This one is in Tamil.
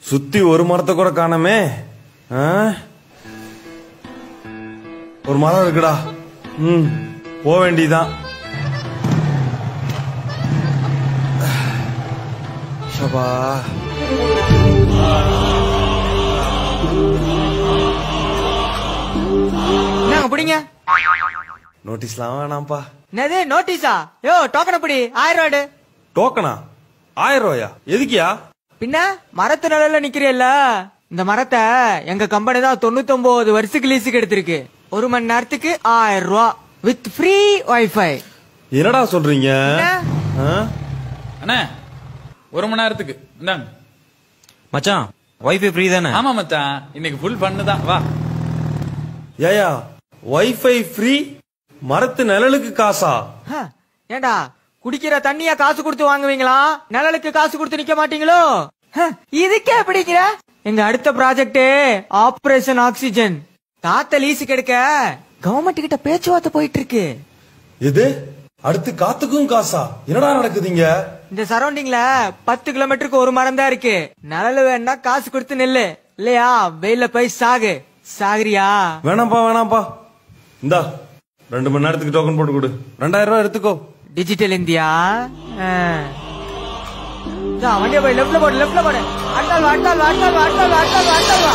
சுத்தி ஒரு மரத்தை கூட காணமே. ஒரு மரம் இருக்குடா. போக வேண்டியதான். சபா புடிங்க. நோட்டீஸ்லாம் வேணாம்ப்பா. என்னது நோட்டீஸா? யோ டோக்கன் அப்படி 1000 ரூபாடு. டோக்கனா? 1000 ரூபாயா? எதுக்கியா? பின்ன மரத்து நிழல்ல நிக்கிறேல்ல, இந்த மரத்தை எங்க கம்பெனி தான் 99 வருஷத்துக்கு லீஸுக்கு எடுத்திருக்கு. 1 மணி நேரத்துக்கு 1000 ரூபா வித் ஃப்ரீ வைஃபை. என்னடா சொல்றீங்க? அண்ணா 1 மணி நேரத்துக்கு இந்தாங்க மச்சான். வைஃபை ஃப்ரீ தானே? ஆமா மச்சான், இன்னைக்கு ஃபுல் பண்ணுதான். வா. ஏயா வைஃபை ஃப்ரீ, மரத்து நிழலுக்கு காசா? ஏண்டா குடிக்கிற தண்ணியா காசு கொடுத்து வாங்குவீங்களா? நிழலுக்கு காசு கொடுத்து நிக்க மாட்டீங்களோ? இதுக்கே பிடிக்கிற? எங்க அடுத்த ப்ராஜெக்ட் ஆபரேஷன் ஆக்சிஜன். காத்த லீஸுக்கு எடுக்க கவர்மெண்ட் கிட்ட பேச்சுவார்த்தை போயிட்டு இருக்கு. இது அடுத்து காத்துக்கும் காசா? என்னடா நடக்குதுங்க? இந்த சரௌண்டிங்ல 10 கிலோமீட்டருக்கு ஒரு மரம் தான் இருக்கு. நிழல் வேணா காசு கொடுத்து நெல்லு, இல்லையா வெயில போய் சாகுறியா? வேணாம்பா வேணாம்பா. இந்தா 2 மணி நேரத்துக்கு டோக்கன் போட்டு கொடு. 2000 ரூபாய் எடுத்துக்கோ. Digital India. வண்டியை போய் லெப்ட்ல போடு. அட்டால் வா.